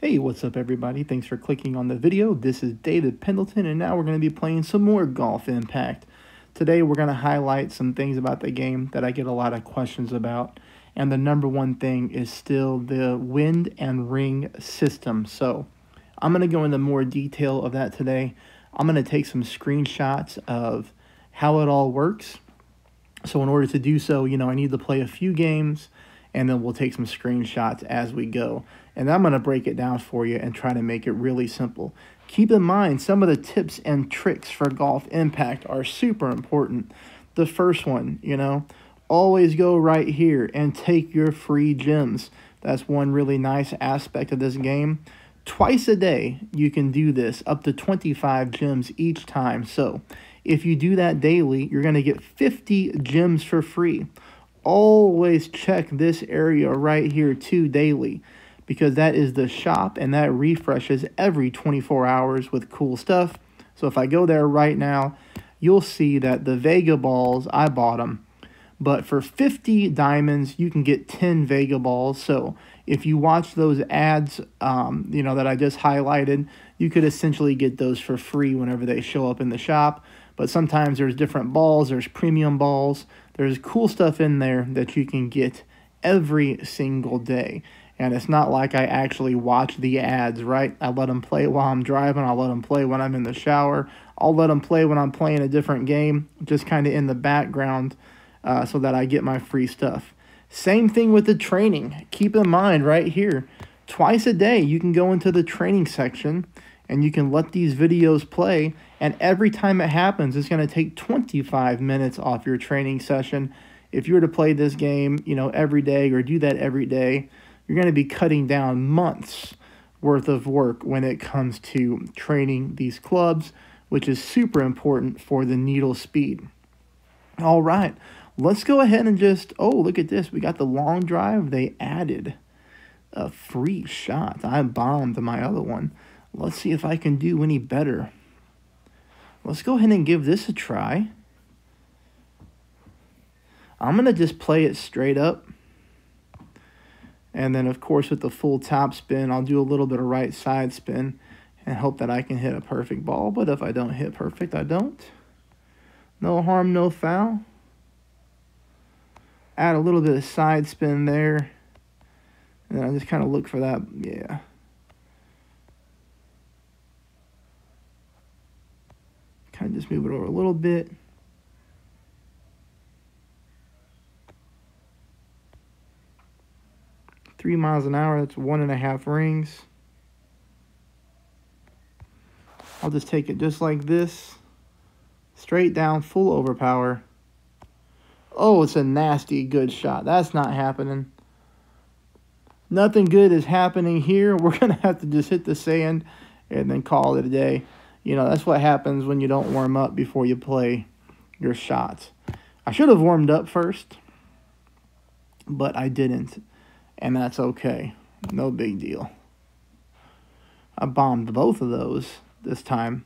Hey, what's up everybody? Thanks for clicking on the video. This is David Pendleton and now we're going to be playing some more Golf Impact. Today we're going to highlight some things about the game that I get a lot of questions about. And the number one thing is still the wind and ring system. So I'm going to go into more detail of that today. I'm going to take some screenshots of how it all works. So in order to do so, I need to play a few games and then we'll take some screenshots as we go. And I'm going to break it down for you and try to make it really simple. Keep in mind, some of the tips and tricks for Golf Impact are super important. The first one, always go right here and take your free gems. That's one really nice aspect of this game. Twice a day, you can do this, up to 25 gems each time. So if you do that daily, you're going to get 50 gems for free. Always check this area right here too daily, because that is the shop and that refreshes every 24 hours with cool stuff. So if I go there right now, you'll see that the Vega balls, I bought them. But for 50 diamonds, you can get 10 Vega balls. So if you watch those ads, that I just highlighted, you could essentially get those for free whenever they show up in the shop. But sometimes there's different balls, there's premium balls, there's cool stuff in there that you can get every single day. And it's not like I actually watch the ads, right? I let them play while I'm driving, I'll let them play when I'm in the shower, I'll let them play when I'm playing a different game, just kind of in the background so that I get my free stuff. Same thing with the training. Keep in mind right here, twice a day you can go into the training section and you can let these videos play, and every time it happens, it's going to take 25 minutes off your training session. If you were to play this game, every day or do that every day, you're going to be cutting down months worth of work when it comes to training these clubs, which is super important for the needle speed. All right, let's go ahead and just, oh, look at this. We got the long drive. They added a free shot. I bombed my other one. Let's see if I can do any better. Let's go ahead and give this a try. I'm going to just play it straight up. And then, of course, with the full top spin, I'll do a little bit of right side spin and hope that I can hit a perfect ball. But if I don't hit perfect, I don't. No harm, no foul. Add a little bit of side spin there. And then I just kind of look for that, yeah. Kind of just move it over a little bit. $3 miles an hour, that's 1.5 rings. I'll just take it just like this. Straight down, full overpower. Oh, it's a nasty good shot. That's not happening. Nothing good is happening here. We're going to have to just hit the sand and then call it a day. That's what happens when you don't warm up before you play your shots. I should have warmed up first, but I didn't. And that's okay. No big deal. I bombed both of those this time,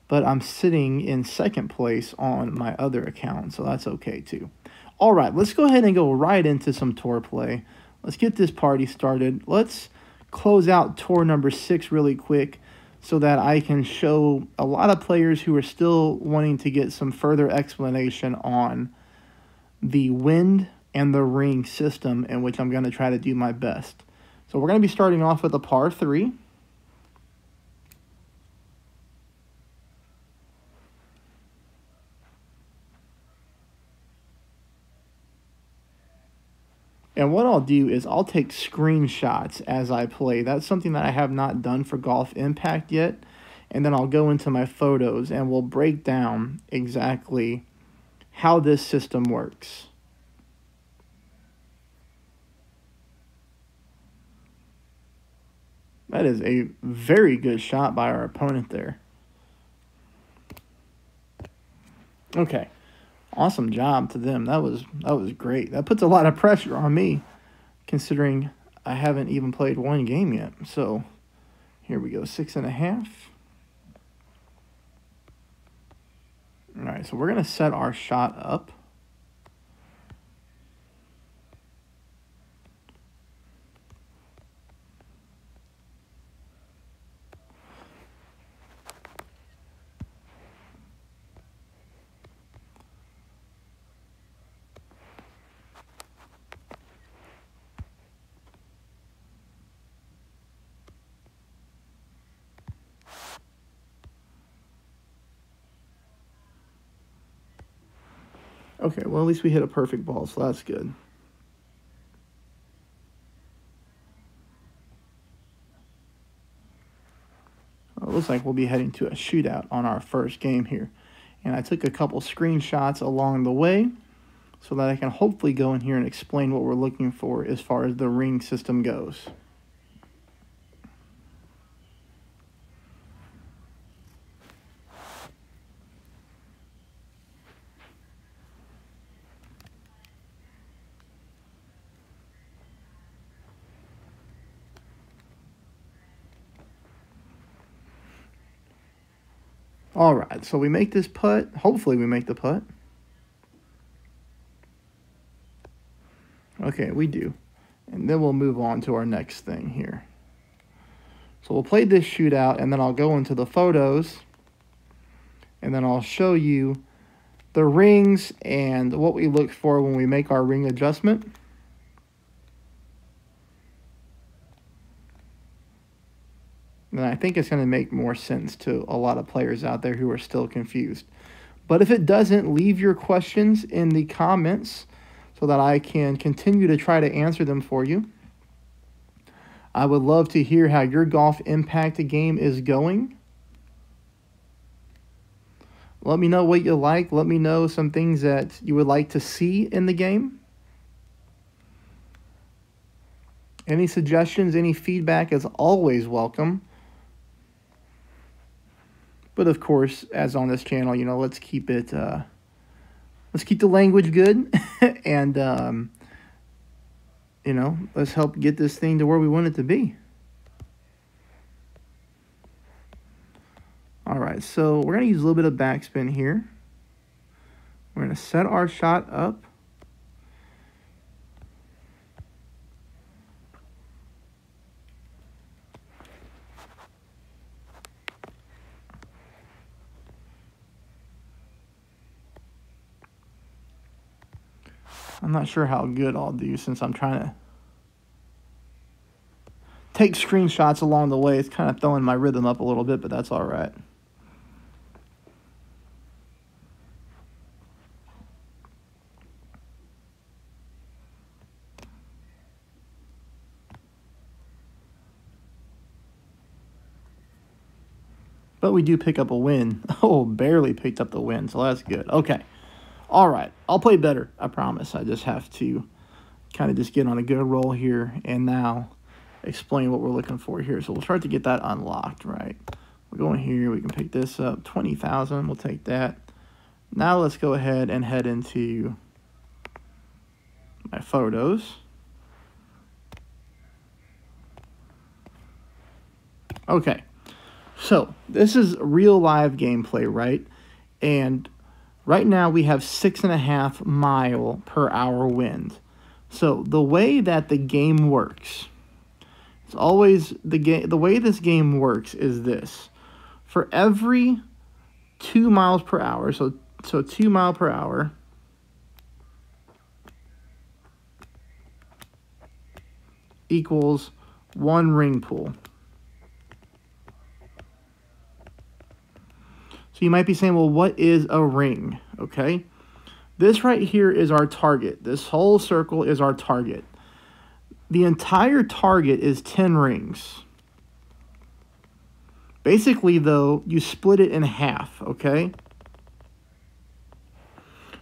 but I'm sitting in second place on my other account, so that's okay too. All right, let's go ahead and go right into some tour play. Let's get this party started. Let's close out tour number 6 really quick so that I can show a lot of players who are still wanting to get some further explanation on the wind and the ring system, in which I'm going to try to do my best. So we're going to be starting off with a par 3. And what I'll do is I'll take screenshots as I play. That's something that I have not done for Golf Impact yet. And then I'll go into my photos and we'll break down exactly how this system works. That is a very good shot by our opponent there. Okay. Awesome job to them. That was great. That puts a lot of pressure on me, considering I haven't even played one game yet. So here we go, 6.5. All right, so we're going to set our shot up. Okay, well, at least we hit a perfect ball, so that's good. Well, it looks like we'll be heading to a shootout on our first game here. And I took a couple screenshots along the way so that I can hopefully go in here and explain what we're looking for as far as the ring system goes. All right, so we make this putt. Hopefully we make the putt. Okay, we do. And then we'll move on to our next thing here. So we'll play this shootout, and then I'll go into the photos, and then I'll show you the rings and what we look for when we make our ring adjustment. And I think it's going to make more sense to a lot of players out there who are still confused. But if it doesn't, leave your questions in the comments so that I can continue to try to answer them for you. I would love to hear how your golf impact game is going. Let me know what you like. Let me know some things that you would like to see in the game. Any suggestions, any feedback is always welcome. But of course, as on this channel, you know, let's keep the language good, and you know, let's help get this thing to where we want it to be. All right, so we're gonna use a little bit of backspin here. We're gonna set our shot up. I'm not sure how good I'll do since I'm trying to take screenshots along the way. It's kind of throwing my rhythm up a little bit, but that's all right. But we do pick up a win. Oh, barely picked up the win, so that's good. Okay. All right, I'll play better, I promise. I just have to kind of just get on a good roll here and now explain what we're looking for here. So we'll start to get that unlocked, right? We're going here. We can pick this up, 20,000. We'll take that. Now let's go ahead and head into my photos. Okay, so this is real live gameplay, right? And right now we have 6.5 mile per hour wind. So the way that the game works, it's always the way this game works is this. For every 2 miles per hour, so 2 mile per hour, equals 1 ring pull. So you might be saying, well, what is a ring? Okay. This right here is our target. This whole circle is our target. The entire target is 10 rings. Basically, though, you split it in half, okay?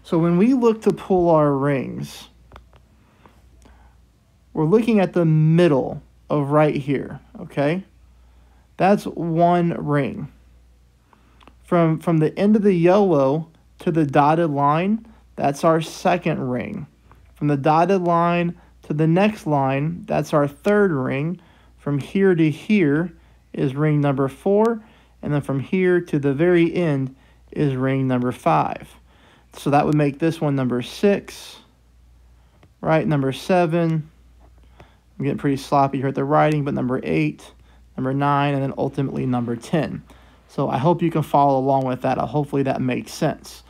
So when we look to pull our rings, we're looking at the middle of right here, okay? That's 1 ring. From the end of the yellow to the dotted line, that's our 2nd ring. From the dotted line to the next line, that's our 3rd ring. From here to here is ring number 4. And then from here to the very end is ring number 5. So that would make this one number 6, right? Number 7. I'm getting pretty sloppy here at the writing, but number 8, number 9, and then ultimately number 10. So I hope you can follow along with that. Hopefully that makes sense.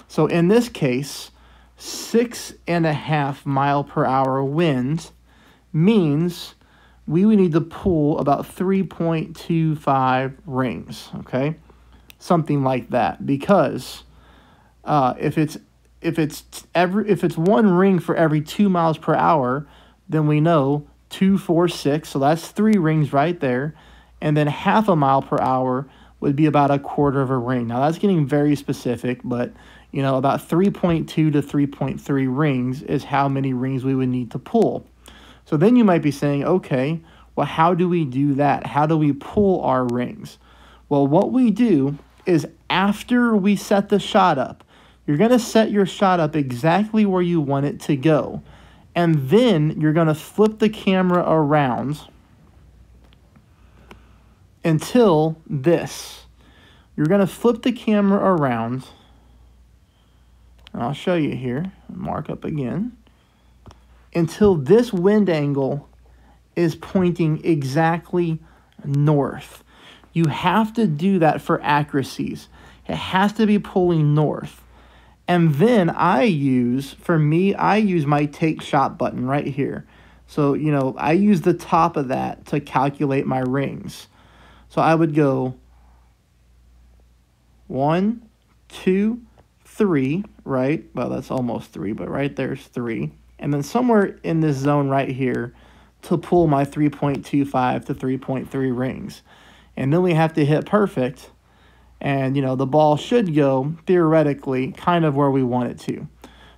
So in this case, 6.5 mile per hour wind means we would need to pull about 3.25 rings, okay? Something like that. Because if if it's one ring for every 2 miles per hour, then we know 2, 4, 6. So that's 3 rings right there. And then half a mile per hour would be about a quarter of a ring. Now that's getting very specific, but about 3.2 to 3.3 rings is how many rings we would need to pull. So then you might be saying, okay, well, how do we do that? How do we pull our rings? Well, what we do is after we set the shot up, you're going to set your shot up exactly where you want it to go. And then you're going to flip the camera around until this. You're going to flip the camera around. And I'll show you here. Mark up again. Until this wind angle is pointing exactly north. You have to do that for accuracies. It has to be pulling north. And then I use my take shot button right here. So, I use the top of that to calculate my rings. So I would go 1, 2, 3, right? Well, that's almost 3, but right there's 3. And then somewhere in this zone right here to pull my 3.25 to 3.3 rings. And then we have to hit perfect. And, the ball should go, theoretically, kind of where we want it to.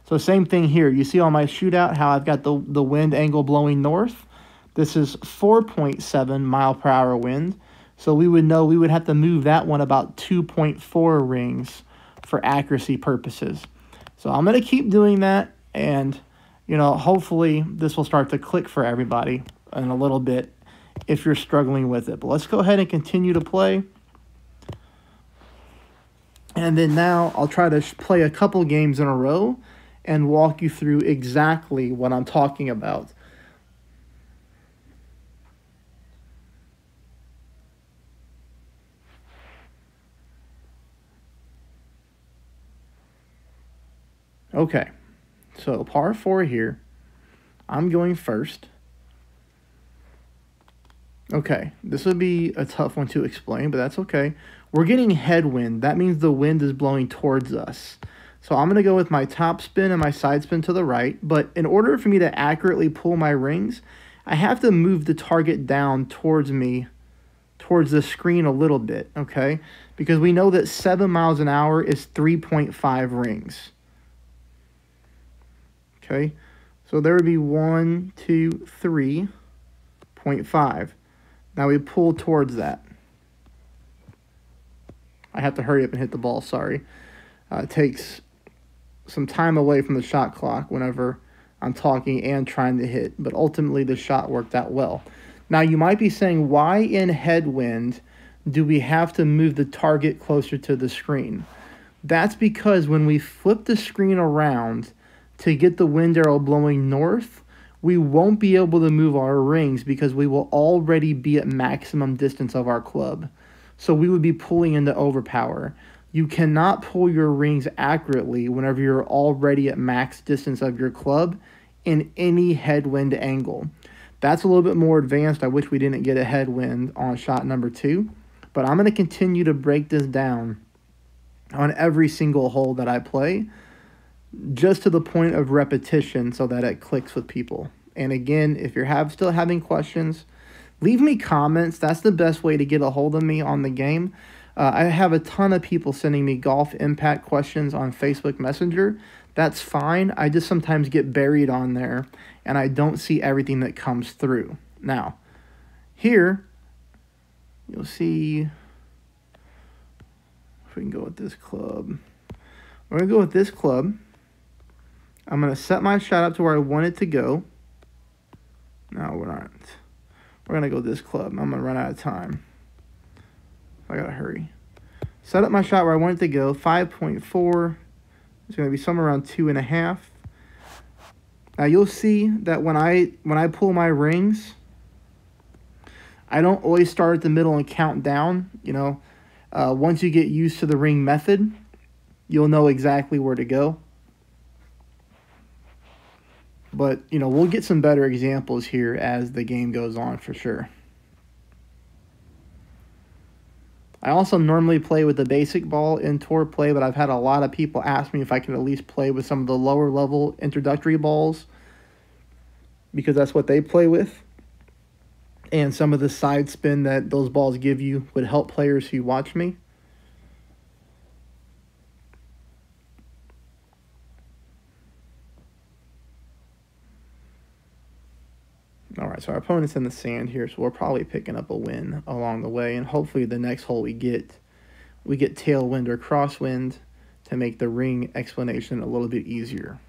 So same thing here. You see on my shootout how I've got the wind angle blowing north? This is 4.7 mile per hour wind. So we would know we would have to move that one about 2.4 rings for accuracy purposes. So I'm going to keep doing that. And, hopefully this will start to click for everybody in a little bit if you're struggling with it. But let's go ahead and continue to play. And then now I'll try to play a couple games in a row and walk you through exactly what I'm talking about. Okay, so par 4 here. I'm going first. Okay, this would be a tough one to explain, but that's okay. We're getting headwind. That means the wind is blowing towards us. So I'm going to go with my top spin and my side spin to the right. But in order for me to accurately pull my rings, I have to move the target down towards me, towards the screen a little bit, okay? Because we know that 7 miles an hour is 3.5 rings. Okay, so there would be 1, 2, 3.5. Now we pull towards that. I have to hurry up and hit the ball, sorry. It takes some time away from the shot clock whenever I'm talking and trying to hit, but ultimately the shot worked out well. Now you might be saying, why in headwind do we have to move the target closer to the screen? That's because when we flip the screen around to get the wind arrow blowing north, we won't be able to move our rings because we will already be at maximum distance of our club. So we would be pulling into overpower. You cannot pull your rings accurately whenever you're already at max distance of your club in any headwind angle. That's a little bit more advanced. I wish we didn't get a headwind on shot number 2. But I'm going to continue to break this down on every single hole that I play, just to the point of repetition so that it clicks with people. And again, if you're still having questions, leave me comments. That's the best way to get a hold of me on the game. I have a ton of people sending me golf impact questions on Facebook Messenger. That's fine. I just sometimes get buried on there and I don't see everything that comes through. Now, here, you'll see, if we can go with this club. We're going to go with this club. I'm going to set my shot up to where I want it to go. No, we're not. We're going to go this club. I'm going to run out of time. I got to hurry. Set up my shot where I want it to go. 5.4. It's going to be somewhere around 2.5. Now you'll see that when I pull my rings, I don't always start at the middle and count down. Once you get used to the ring method, you'll know exactly where to go. But, we'll get some better examples here as the game goes on for sure. I also normally play with the basic ball in tour play, but I've had a lot of people ask me if I can at least play with some of the lower level introductory balls, because that's what they play with. And some of the side spin that those balls give you would help players who watch me. All right, so our opponent's in the sand here, so we're probably picking up a win along the way, and hopefully the next hole we get tailwind or crosswind to make the ring explanation a little bit easier.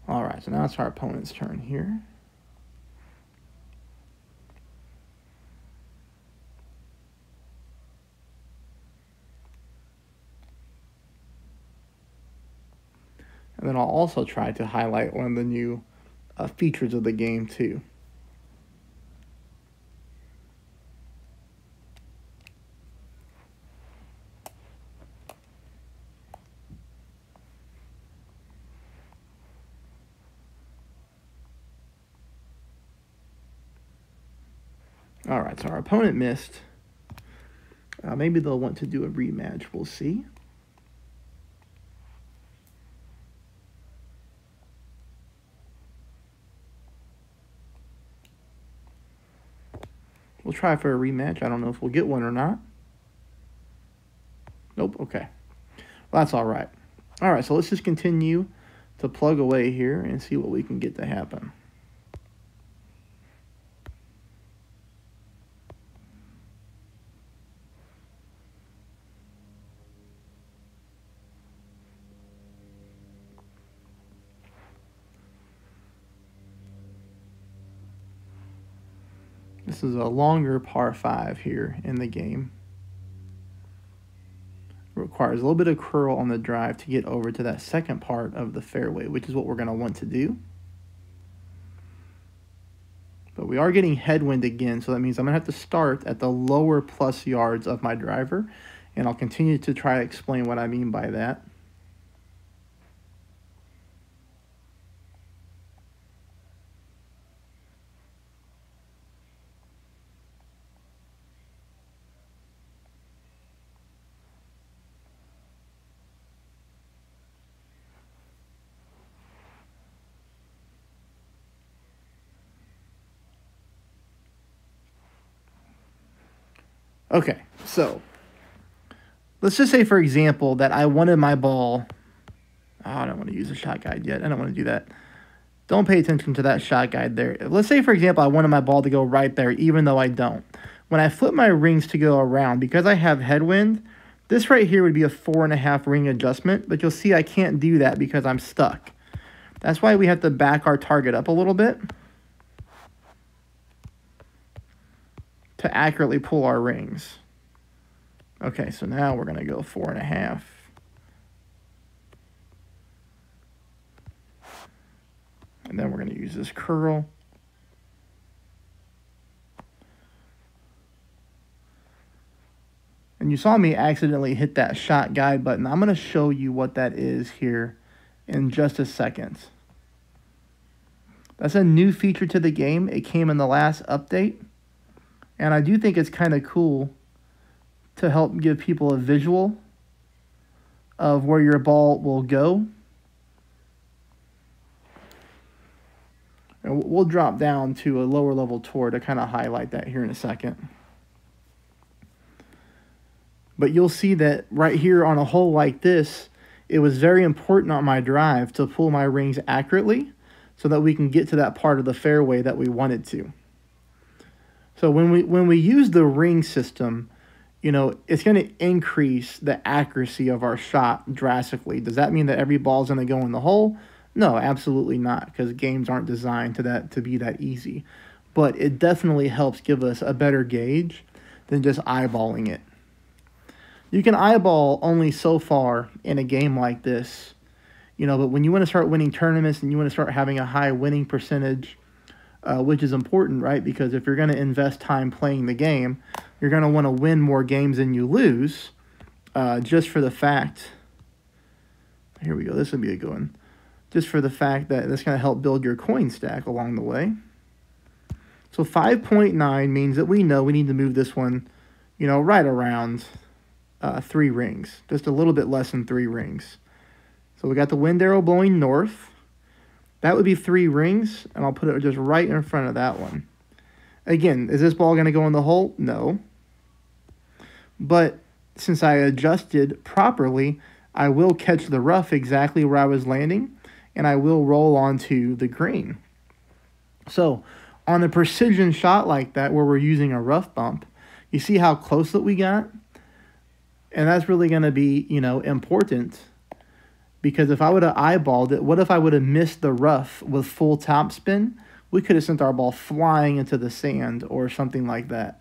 All right, so now it's our opponent's turn here. And then I'll also try to highlight one of the new features of the game too. All right, so our opponent missed. Maybe they'll want to do a rematch. We'll see. We'll try for a rematch. I don't know if we'll get one or not. Nope, okay. Well, that's all right. All right, so let's just continue to plug away here and see what we can get to happen. This is a longer par 5 here in the game. It requires a little bit of curl on the drive to get over to that second part of the fairway, which is what we're going to want to do. But we are getting headwind again, so that means I'm going to have to start at the lower plus yards of my driver, and I'll continue to try to explain what I mean by that. Okay, so let's just say, for example, that I wanted my ball. Oh, I don't want to use a shot guide yet. I don't want to do that. Don't pay attention to that shot guide there. Let's say, for example, I wanted my ball to go right there, even though I don't. When I flip my rings to go around, because I have headwind, this right here would be a 4.5 ring adjustment, but you'll see I can't do that because I'm stuck. That's why we have to back our target up a little bit to accurately pull our rings. Okay, so now we're going to go 4.5. And then we're going to use this curl. And you saw me accidentally hit that shot guide button. I'm going to show you what that is here in just a second. That's a new feature to the game. It came in the last update. And I do think it's kind of cool to help give people a visual of where your ball will go. And we'll drop down to a lower level tour to kind of highlight that here in a second. But you'll see that right here on a hole like this, it was very important on my drive to pull my rings accurately so that we can get to that part of the fairway that we wanted to. So when we use the ring system, you know, it's going to increase the accuracy of our shot drastically. Does that mean that every ball is going to go in the hole? No, absolutely not, because games aren't designed to be that easy. But it definitely helps give us a better gauge than just eyeballing it. You can eyeball only so far in a game like this, you know, but when you want to start winning tournaments and you want to start having a high winning percentage, which is important, right? Because if you're going to invest time playing the game, you're going to want to win more games than you lose, just for the fact, here we go, this would be a good one, just for the fact that that's going to help build your coin stack along the way. So 5.9 means that we know we need to move this one, you know, right around 3 rings, just a little bit less than 3 rings. So we got the wind arrow blowing north. That would be 3 rings, and I'll put it just right in front of that one. Again, is this ball going to go in the hole? No. But since I adjusted properly, I will catch the rough exactly where I was landing, and I will roll onto the green. So on a precision shot like that, where we're using a rough bump, you see how close that we got? And that's really going to be, you know, important, because if I would have eyeballed it, what if I would have missed the rough with full topspin? We could have sent our ball flying into the sand or something like that.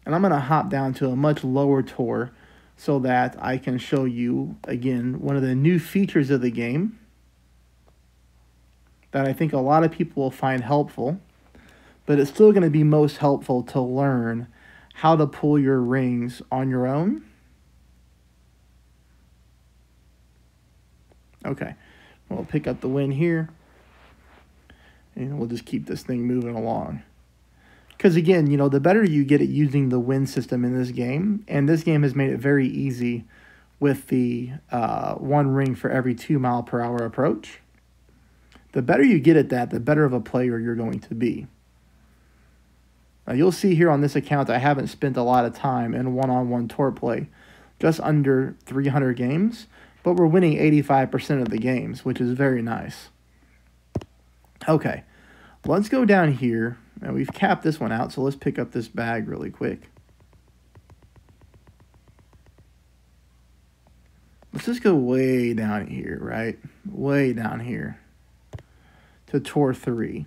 And I'm going to hop down to a much lower tour so that I can show you, again, one of the new features of the game that I think a lot of people will find helpful. But it's still going to be most helpful to learn how to pull your rings on your own. Okay, we'll pick up the win here, and we'll just keep this thing moving along. Because again, you know, the better you get at using the win system in this game, and this game has made it very easy with the 1 ring for every 2 mile per hour approach. The better you get at that, the better of a player you're going to be. Now you'll see here on this account I haven't spent a lot of time in one-on-one tour play, just under 300 games, but we're winning 85% of the games, which is very nice. Okay, let's go down here, and we've capped this one out, so let's pick up this bag really quick. Let's just go way down here, right? Way down here to tour 3.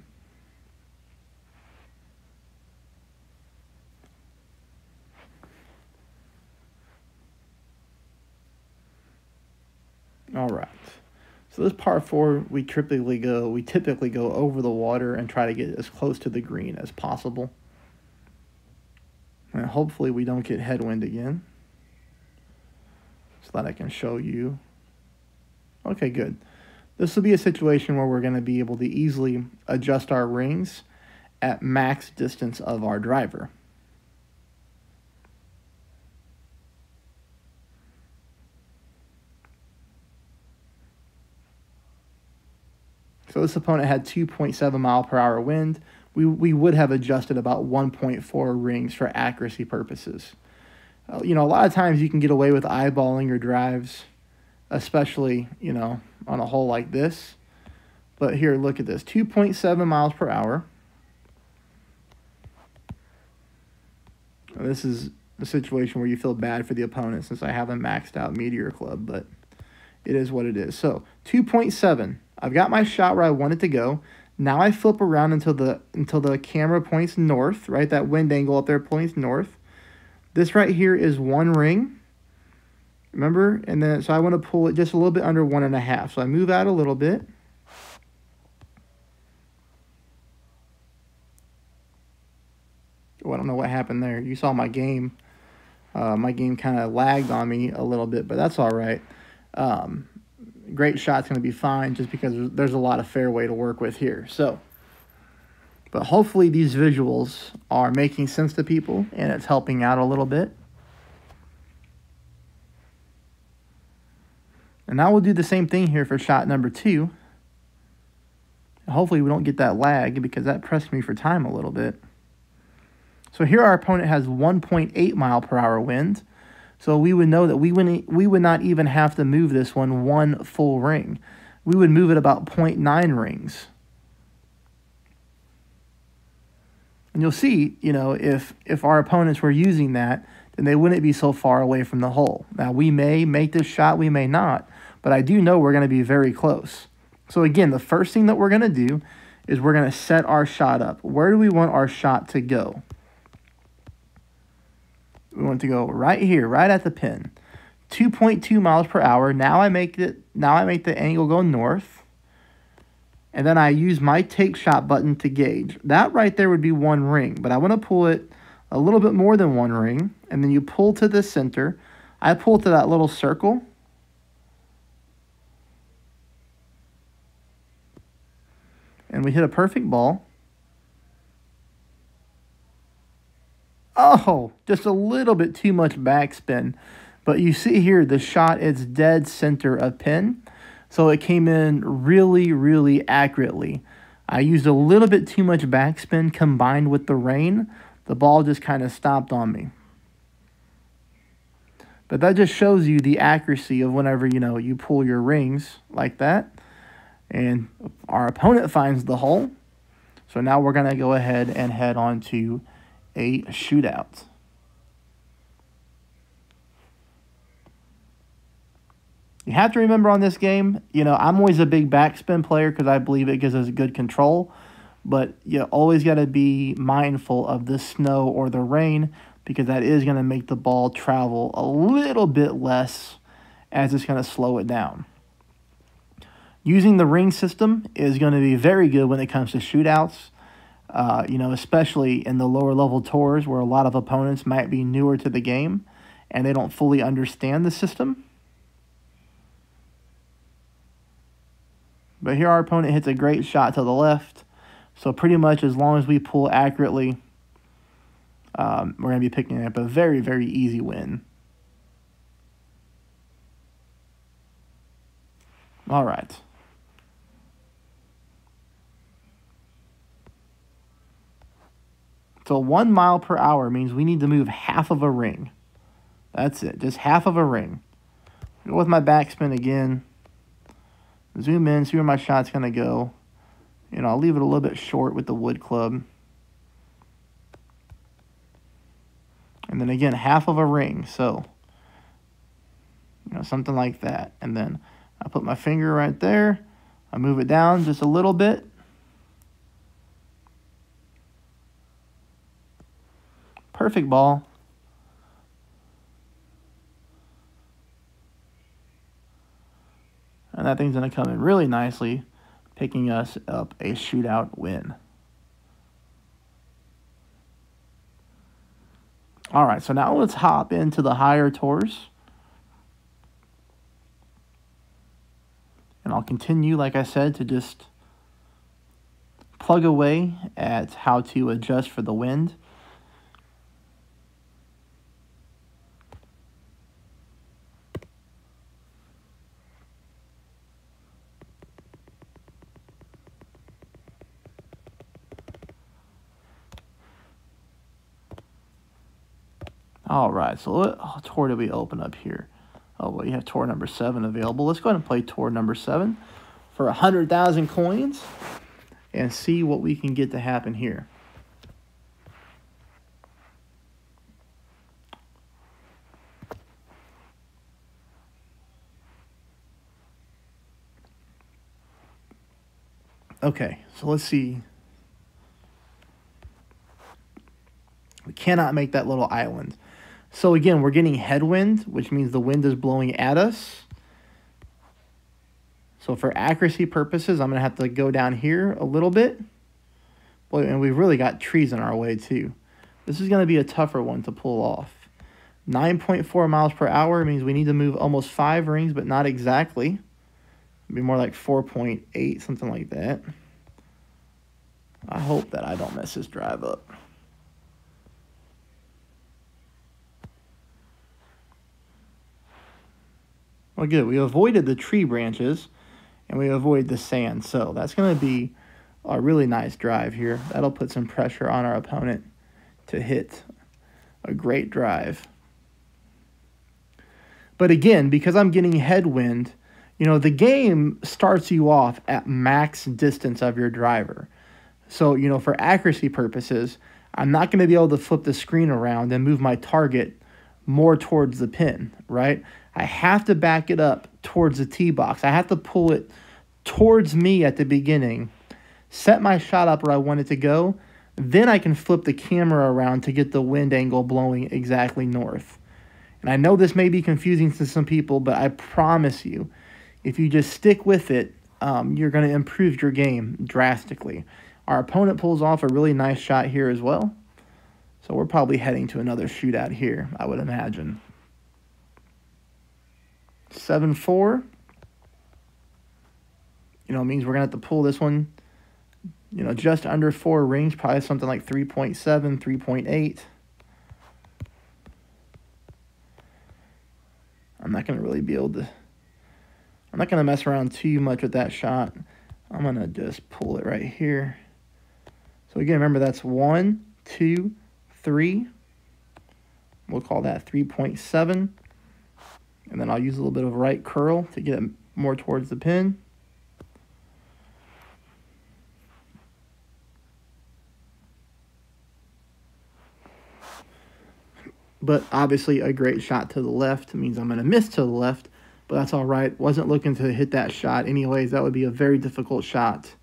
All right, so this par 4, we typically go over the water and try to get as close to the green as possible. And hopefully we don't get headwind again, so that I can show you. Okay, good. This will be a situation where we're going to be able to easily adjust our rings at max distance of our driver. So this opponent had 2.7 mile per hour wind. We would have adjusted about 1.4 rings for accuracy purposes. You know, a lot of times you can get away with eyeballing your drives, especially, you know, on a hole like this. But here, look at this, 2.7 miles per hour. This is a situation where you feel bad for the opponent since I haven't maxed out Meteor Club, but it is what it is. So 2.7. I've got my shot where I want it to go. Now I flip around until the camera points north, right? That wind angle up there points north. This right here is 1 ring. Remember? And then, so I want to pull it just a little bit under 1.5. So I move out a little bit. Oh, I don't know what happened there. You saw my game. My game kind of lagged on me a little bit, but that's all right. Great shot's going to be fine just because there's a lot of fairway to work with here. So, but hopefully these visuals are making sense to people and it's helping out a little bit. And now we'll do the same thing here for shot number 2. Hopefully we don't get that lag because that pressed me for time a little bit. So here our opponent has 1.8 mile per hour wind. So we would know that we would not even have to move this one full ring. We would move it about 0.9 rings. And you'll see, you know, if our opponents were using that, then they wouldn't be so far away from the hole. Now, we may make this shot, we may not, but I do know we're going to be very close. So again, the first thing that we're going to do is we're going to set our shot up. Where do we want our shot to go? We want it to go right here, right at the pin. 2.2 miles per hour. Now I make the angle go north. And then I use my take shot button to gauge. That right there would be 1 ring, but I want to pull it a little bit more than 1 ring. And then you pull to the center. I pull to that little circle. And we hit a perfect ball. Oh, just a little bit too much backspin. But you see here, the shot is dead center of pin. So it came in really, really accurately. I used a little bit too much backspin combined with the rain. The ball just kind of stopped on me. But that just shows you the accuracy of whenever, you pull your rings like that. And our opponent finds the hole. So now we're going to go ahead and head on to a shootout. You have to remember on this game, I'm always a big backspin player because I believe it gives us good control. But you always got to be mindful of the snow or the rain because that is going to make the ball travel a little bit less as it's going to slow it down. Using the ring system is going to be very good when it comes to shootouts, especially in the lower level tours where a lot of opponents might be newer to the game and they don't fully understand the system. But here our opponent hits a great shot to the left. So pretty much as long as we pull accurately, we're going to be picking up a very, very easy win. All right. So 1 mile per hour means we need to move half of a ring. That's it, just half of a ring. Go with my backspin again. Zoom in, see where my shot's going to go. I'll leave it a little bit short with the wood club. And then again, half of a ring. So, something like that. And then I put my finger right there. I move it down just a little bit. Perfect ball. And that thing's going to come in really nicely, picking us up a shootout win. All right, so now let's hop into the higher tours. And I'll continue, like I said, to just plug away at how to adjust for the wind. All right, so what tour do we open up here? Oh, well, you have tour number 7 available. Let's go ahead and play tour number 7 for 100,000 coins and see what we can get to happen here. Okay, so let's see. We cannot make that little island. So again, we're getting headwind, which means the wind is blowing at us. So for accuracy purposes, I'm going to have to go down here a little bit. Boy, and we've really got trees in our way too. This is going to be a tougher one to pull off. 9.4 miles per hour means we need to move almost 5 rings, but not exactly. It'd be more like 4.8, something like that. I hope that I don't mess this drive up. Well, good. We avoided the tree branches, and we avoided the sand. So that's going to be a really nice drive here. That'll put some pressure on our opponent to hit a great drive. But again, because I'm getting headwind, the game starts you off at max distance of your driver. So, for accuracy purposes, I'm not going to be able to flip the screen around and move my target more towards the pin, right? I have to back it up towards the tee box. I have to pull it towards me at the beginning, set my shot up where I want it to go, Then I can flip the camera around to get the wind angle blowing exactly north. And I know this may be confusing to some people, but I promise you, if you just stick with it, you're going to improve your game drastically. Our opponent pulls off a really nice shot here as well. So we're probably heading to another shootout here, I would imagine. 7-4. Means we're going to have to pull this one, just under 4 rings, probably something like 3.7, 3.8. I'm not going to really be able to, I'm not going to mess around too much with that shot. I'm going to just pull it right here. So again, remember that's 1, 2, 3. We'll call that 3.7. And then I'll use a little bit of right curl to get it more towards the pin. But obviously a great shot to the left means I'm going to miss to the left, but that's all right. Wasn't looking to hit that shot anyways. That would be a very difficult shot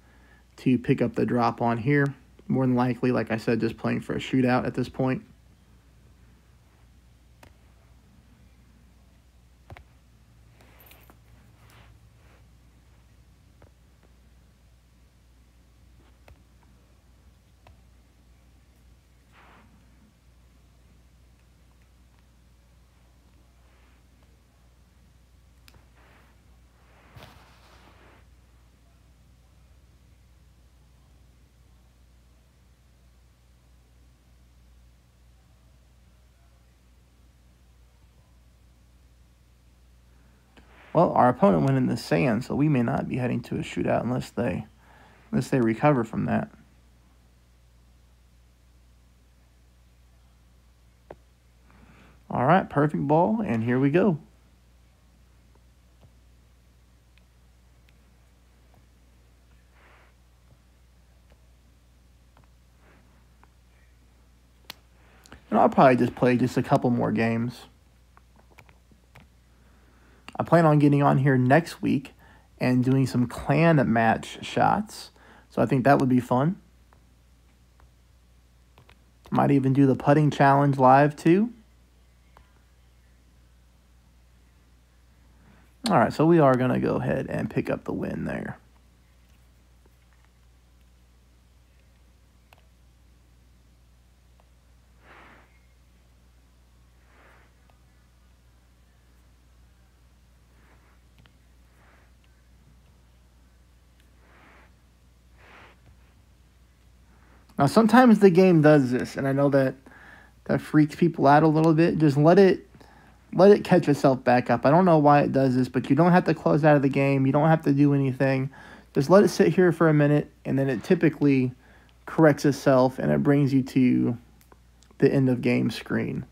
to pick up the drop on here. More than likely, like I said, just playing for a shootout at this point. Well, our opponent went in the sand, so we may not be heading to a shootout unless they recover from that. All right, perfect ball, and here we go. And I'll probably just play just a couple more games. I plan on getting on here next week and doing some clan match shots. So I think that would be fun. Might even do the putting challenge live too. All right, so we are going to go ahead and pick up the win there. Now, sometimes the game does this, and I know that freaks people out a little bit. Just let it catch itself back up. I don't know why it does this, but you don't have to close out of the game. You don't have to do anything. Just let it sit here for a minute, and then it typically corrects itself, and it brings you to the end of game screen,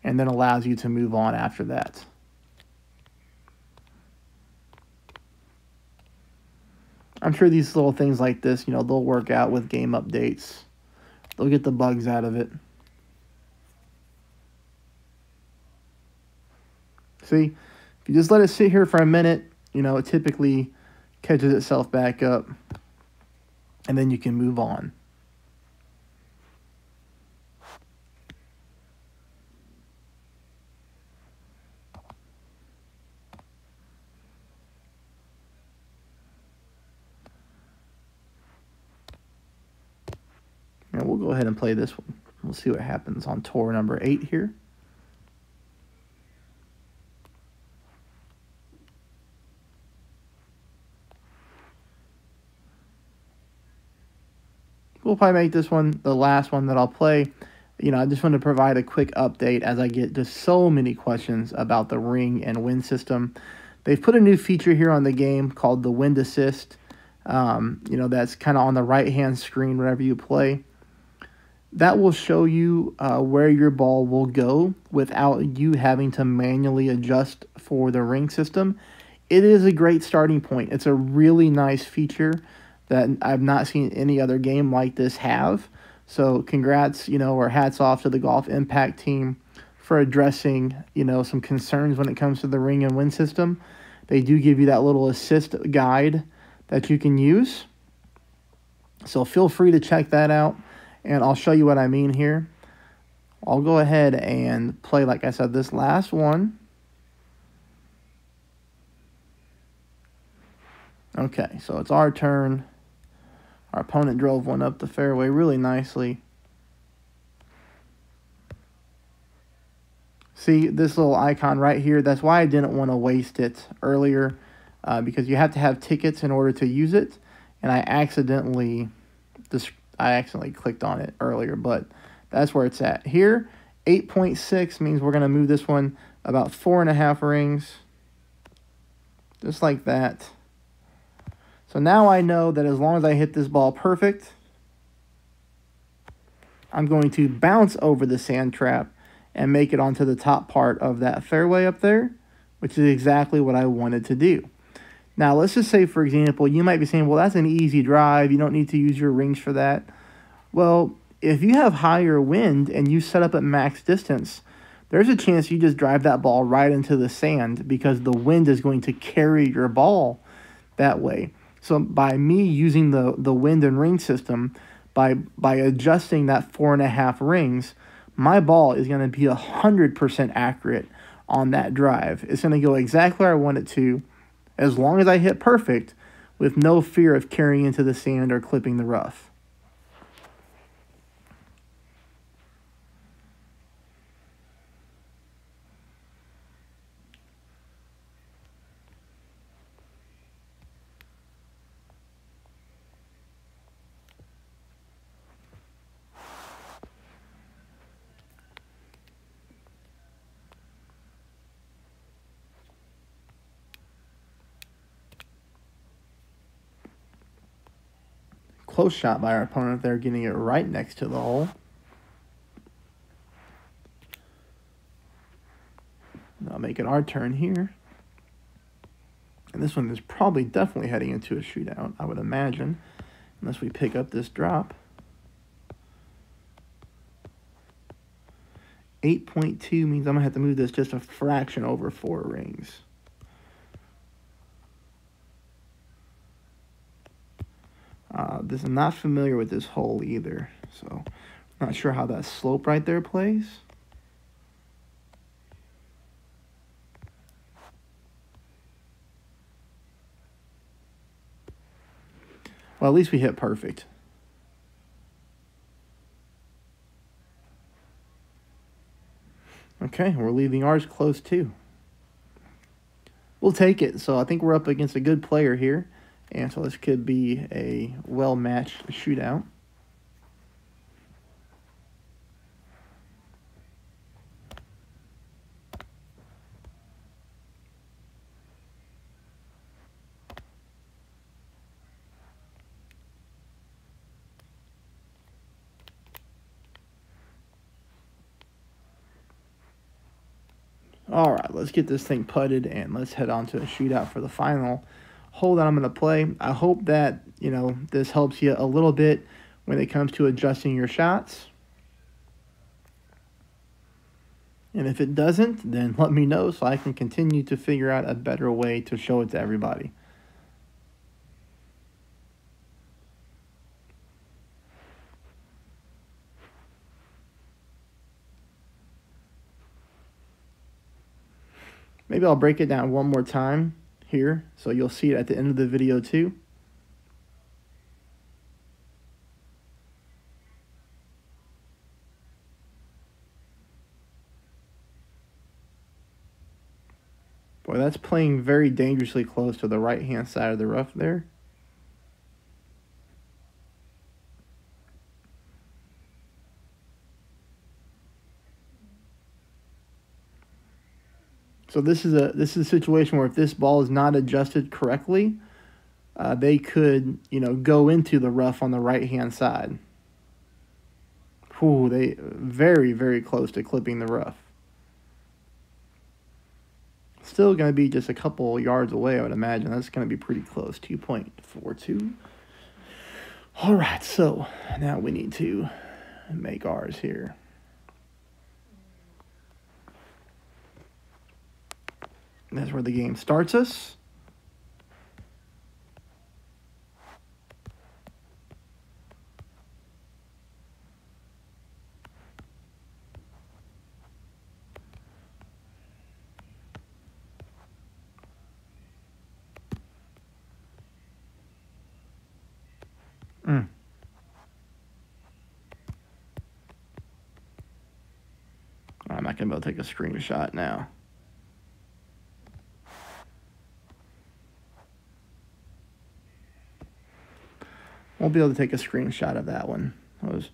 and then allows you to move on after that. I'm sure these little things like this, they'll work out with game updates. They'll get the bugs out of it. See, if you just let it sit here for a minute, it typically catches itself back up, and then you can move on. And we'll go ahead and play this one. We'll see what happens on tour number 8 here. We'll probably make this one the last one that I'll play. I just want to provide a quick update as I get just so many questions about the ring and wind system. They've put a new feature here on the game called the wind assist. That's kind of on the right-hand screen whenever you play. That will show you where your ball will go without you having to manually adjust for the ring system. It is a great starting point. It's a really nice feature that I've not seen any other game like this have. So congrats, or hats off to the Golf Impact team for addressing, some concerns when it comes to the ring and wind system. They do give you that little assist guide that you can use. So feel free to check that out. And I'll show you what I mean here. I'll go ahead and play, like I said, this last one. Okay, so it's our turn. Our opponent drove one up the fairway really nicely. See this little icon right here? That's why I didn't want to waste it earlier, because you have to have tickets in order to use it. And I accidentally clicked on it earlier, but that's where it's at. Here, 8.6 means we're going to move this one about 4.5 rings. Just like that. So now I know that as long as I hit this ball perfect, I'm going to bounce over the sand trap and make it onto the top part of that fairway up there, which is exactly what I wanted to do. Now, let's just say, for example, you might be saying, well, that's an easy drive. You don't need to use your rings for that. Well, if you have higher wind and you set up at max distance, there's a chance you just drive that ball right into the sand because the wind is going to carry your ball that way. So by me using the wind and ring system, by adjusting that 4.5 rings, my ball is going to be 100% accurate on that drive. It's going to go exactly where I want it to, as long as I hit perfect, with no fear of carrying into the sand or clipping the rough. Close shot by our opponent there, getting it right next to the hole. Now make it our turn here. And this one is probably definitely heading into a shootout, I would imagine, unless we pick up this drop. 8.2 means I'm going to have to move this just a fraction over 4 rings. This is not familiar with this hole either, so not sure how that slope right there plays. Well, at least we hit perfect. Okay, we're leaving ours close too. We'll take it. So I think we're up against a good player here. And so this could be a well-matched shootout. All right, let's get this thing putted and let's head on to a shootout for the final hole that I'm going to play. I hope that, this helps you a little bit when it comes to adjusting your shots. And if it doesn't, then let me know so I can continue to figure out a better way to show it to everybody. Maybe I'll break it down one more time here so you'll see it at the end of the video too. Boy, that's playing very dangerously close to the right-hand side of the rough there. So this is a situation where if this ball is not adjusted correctly, they could, go into the rough on the right-hand side. Ooh, they very, very close to clipping the rough. Still going to be just a couple yards away, I would imagine. That's going to be pretty close, 2.42. All right, so now we need to make ours here. That's where the game starts us. I'm not going to be able to take a screenshot now. Won't be able to take a screenshot of that one. I was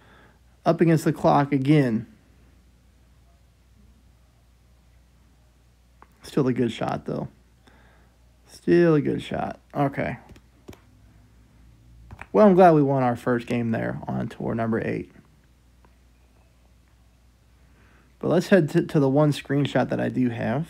up against the clock again. Still a good shot, though. Still a good shot. Okay. Well, I'm glad we won our first game there on tour number 8. But let's head to the one screenshot that I do have.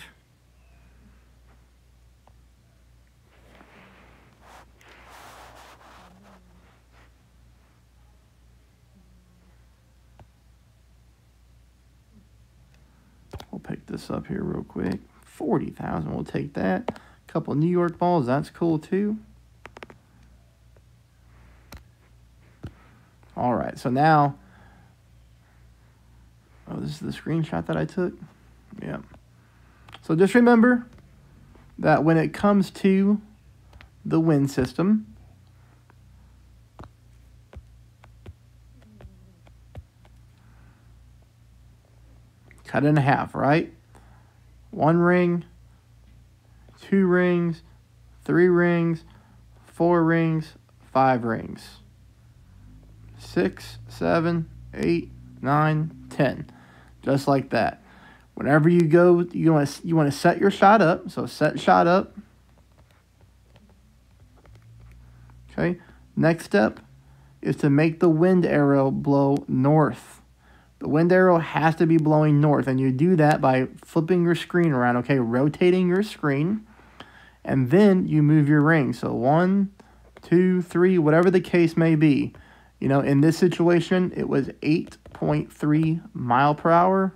We'll pick this up here real quick. 40,000, we'll take that. A couple New York balls, that's cool too. All right, so now, oh, this is the screenshot that I took? Yeah. So just remember that when it comes to the win system, cut it in half, right? 1 ring, 2 rings, 3 rings, 4 rings, 5 rings. 6, 7, 8, 9, 10. Just like that. Whenever you go, you want to set your shot up. So set shot up. Okay. Next step is to make the wind arrow blow north. The wind arrow has to be blowing north, and you do that by flipping your screen around, okay, rotating your screen, and then you move your ring. So 1, 2, 3, whatever the case may be. You know, in this situation, it was 8.3 mile per hour.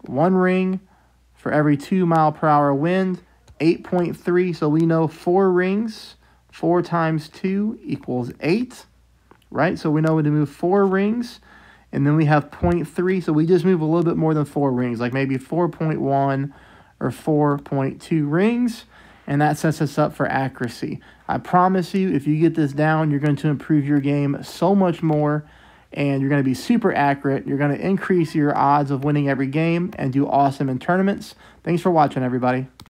One ring for every 2 mile per hour wind, 8.3. So we know 4 rings. 4 times 2 equals 8, right? So we know to move 4 rings, and then we have 0.3, so we just move a little bit more than 4 rings, like maybe 4.1 or 4.2 rings, and that sets us up for accuracy. I promise you, if you get this down, you're going to improve your game so much more, and you're going to be super accurate. You're going to increase your odds of winning every game and do awesome in tournaments. Thanks for watching, everybody.